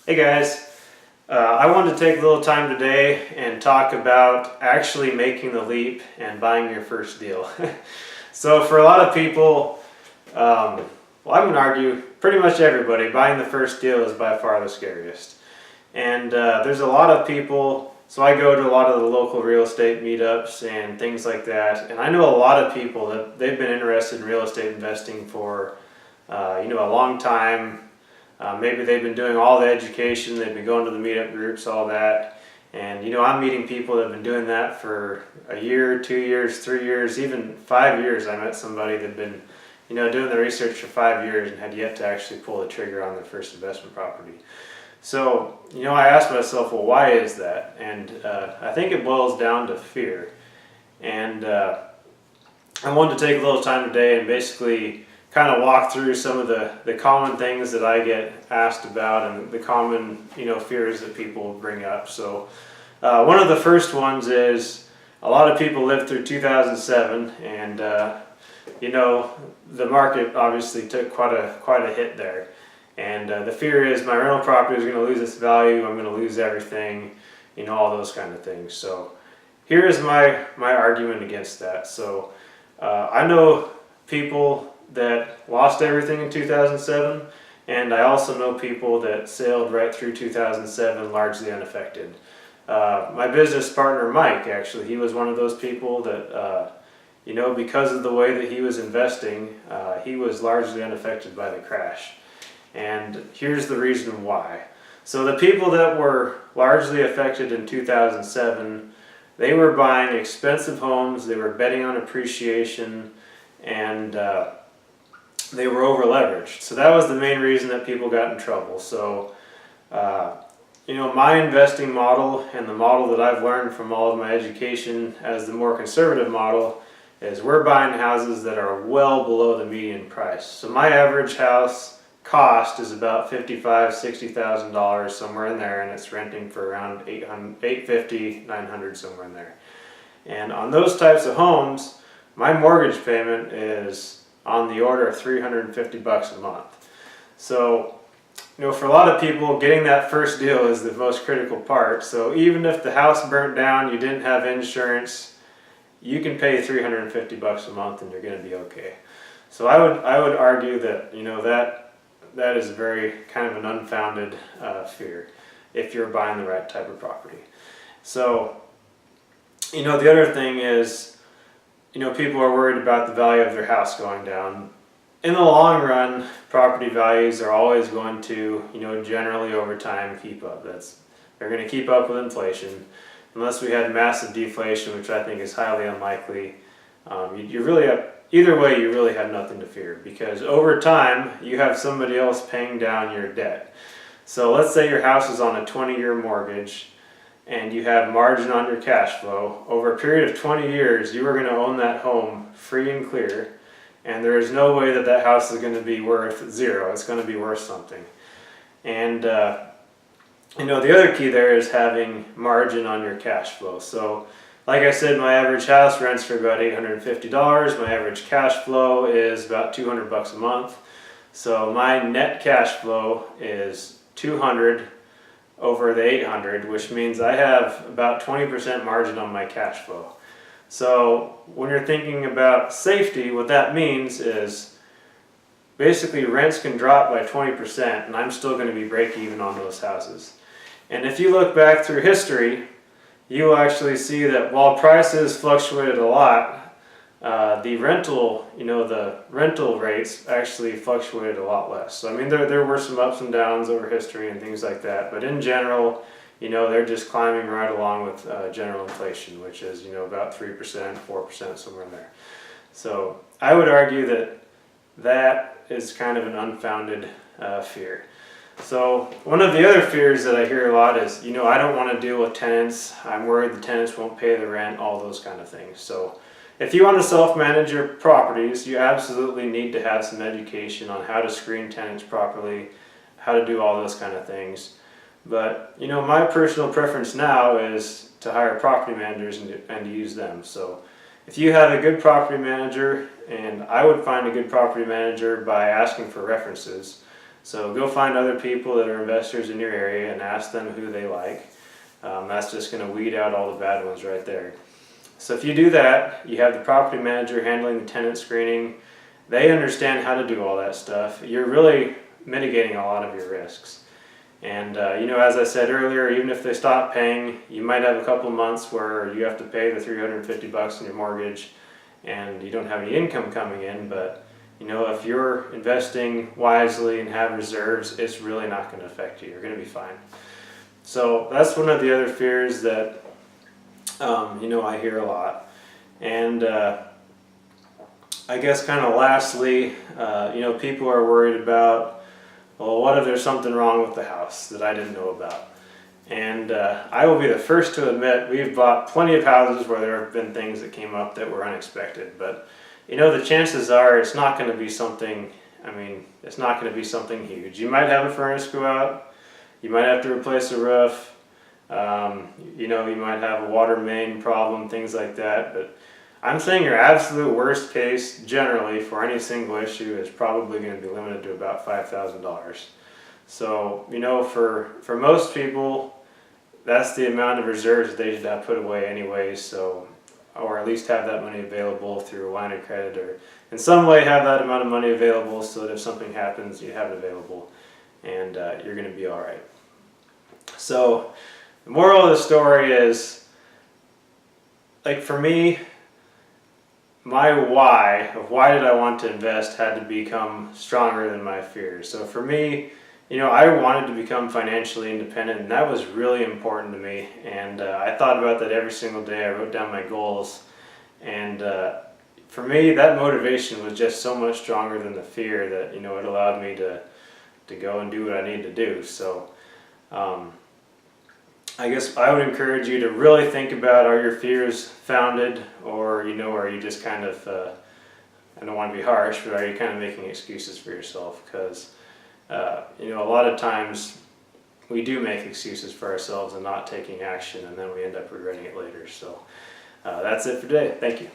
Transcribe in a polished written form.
Hey guys, I wanted to take a little time today and talk about actually making the leap and buying your first deal. So for a lot of people, well, I'm going to argue pretty much everybody, buying the first deal is by far the scariest. And there's a lot of people, so I go to a lot of the local real estate meetups and things like that, and I know a lot of people that they've been interested in real estate investing for a long time. Maybe they've been doing all the education, they've been going to the meetup groups, all that. And I'm meeting people that have been doing that for a year, 2 years, 3 years, even 5 years. I met somebody that had been, doing the research for 5 years and had yet to actually pull the trigger on their first investment property. So, I asked myself, well, why is that? And I think it boils down to fear. And I wanted to take a little time today and basically kind of walk through some of the common things that I get asked about and the common fears that people bring up. So one of the first ones is a lot of people lived through 2007, and the market obviously took quite a hit there, and the fear is my rental property is going to lose its value, I'm going to lose everything, all those kind of things. So here is my argument against that. So I know people that lost everything in 2007, and I also know people that sailed right through 2007 largely unaffected. My business partner Mike, actually, he was one of those people that because of the way that he was investing, he was largely unaffected by the crash. And here's the reason why. So the people that were largely affected in 2007, they were buying expensive homes, they were betting on appreciation, and they were over leveraged. So that was the main reason that people got in trouble. So, my investing model and the model that I've learned from all of my education as the more conservative model is we're buying houses that are well below the median price. So my average house cost is about $55,000-$60,000, somewhere in there, and it's renting for around $850, $900, somewhere in there. And on those types of homes, my mortgage payment is on the order of $350 a month. So, for a lot of people, getting that first deal is the most critical part. So even if the house burnt down, you didn't have insurance, you can pay $350 a month and you're going to be okay. So I would argue that that is very kind of an unfounded fear if you're buying the right type of property. So the other thing is, people are worried about the value of their house going down. In the long run, property values are always going to, generally over time keep up. They're going to keep up with inflation, unless we had massive deflation, which I think is highly unlikely. You really have, either way, you really have nothing to fear, because over time you have somebody else paying down your debt. So let's say your house is on a 20-year mortgage, and you have margin on your cash flow. Over a period of 20 years, you are going to own that home free and clear, and there is no way that that house is going to be worth zero. It's going to be worth something. And the other key there is having margin on your cash flow. So like I said, my average house rents for about $850. My average cash flow is about $200 a month. So my net cash flow is $200 over the $800, which means I have about 20% margin on my cash flow. So when you're thinking about safety, what that means is basically rents can drop by 20% and I'm still going to be break even on those houses. And if you look back through history, you will actually see that while prices fluctuated a lot, the rental rates actually fluctuated a lot less. So there were some ups and downs over history and things like that, but in general, they're just climbing right along with general inflation, which is about 3%, 4%, somewhere in there. So I would argue that is kind of an unfounded fear. So one of the other fears that I hear a lot is, I don't want to deal with tenants. I'm worried the tenants won't pay the rent, all those kind of things. So if you want to self-manage your properties, you absolutely need to have some education on how to screen tenants properly, how to do all those kind of things. But my personal preference now is to hire property managers and to use them. So if you have a good property manager, and I would find a good property manager by asking for references. So go find other people that are investors in your area and ask them who they like. That's just going to weed out all the bad ones right there. So if you do that, you have the property manager handling the tenant screening. They understand how to do all that stuff. You're really mitigating a lot of your risks. And as I said earlier, even if they stop paying, you might have a couple months where you have to pay the $350 in your mortgage and you don't have any income coming in. But if you're investing wisely and have reserves, it's really not going to affect you. You're going to be fine. So that's one of the other fears that I hear a lot. And I guess kind of lastly, people are worried about, well, what if there's something wrong with the house that I didn't know about? And I will be the first to admit we've bought plenty of houses where there have been things that came up that were unexpected. But the chances are it's not going to be something, it's not going to be something huge. You might have a furnace go out, you might have to replace a roof, you might have a water main problem, things like that. But I'm saying your absolute worst case generally for any single issue is probably going to be limited to about $5,000. So, for most people, that's the amount of reserves that they should have put away anyways. So, or at least have that money available through a line of credit, or in some way have that amount of money available so that if something happens, you have it available and you're going to be all right. So the moral of the story is, like, for me, my why of why did I want to invest had to become stronger than my fears. So for me, I wanted to become financially independent, and that was really important to me. And I thought about that every single day. I wrote down my goals. And for me, that motivation was just so much stronger than the fear that, it allowed me to go and do what I need to do. So I guess I would encourage you to really think about, are your fears founded, or, are you just kind of, I don't want to be harsh, but are you kind of making excuses for yourself? Because a lot of times we do make excuses for ourselves and not taking action, and then we end up regretting it later. So that's it for today. Thank you.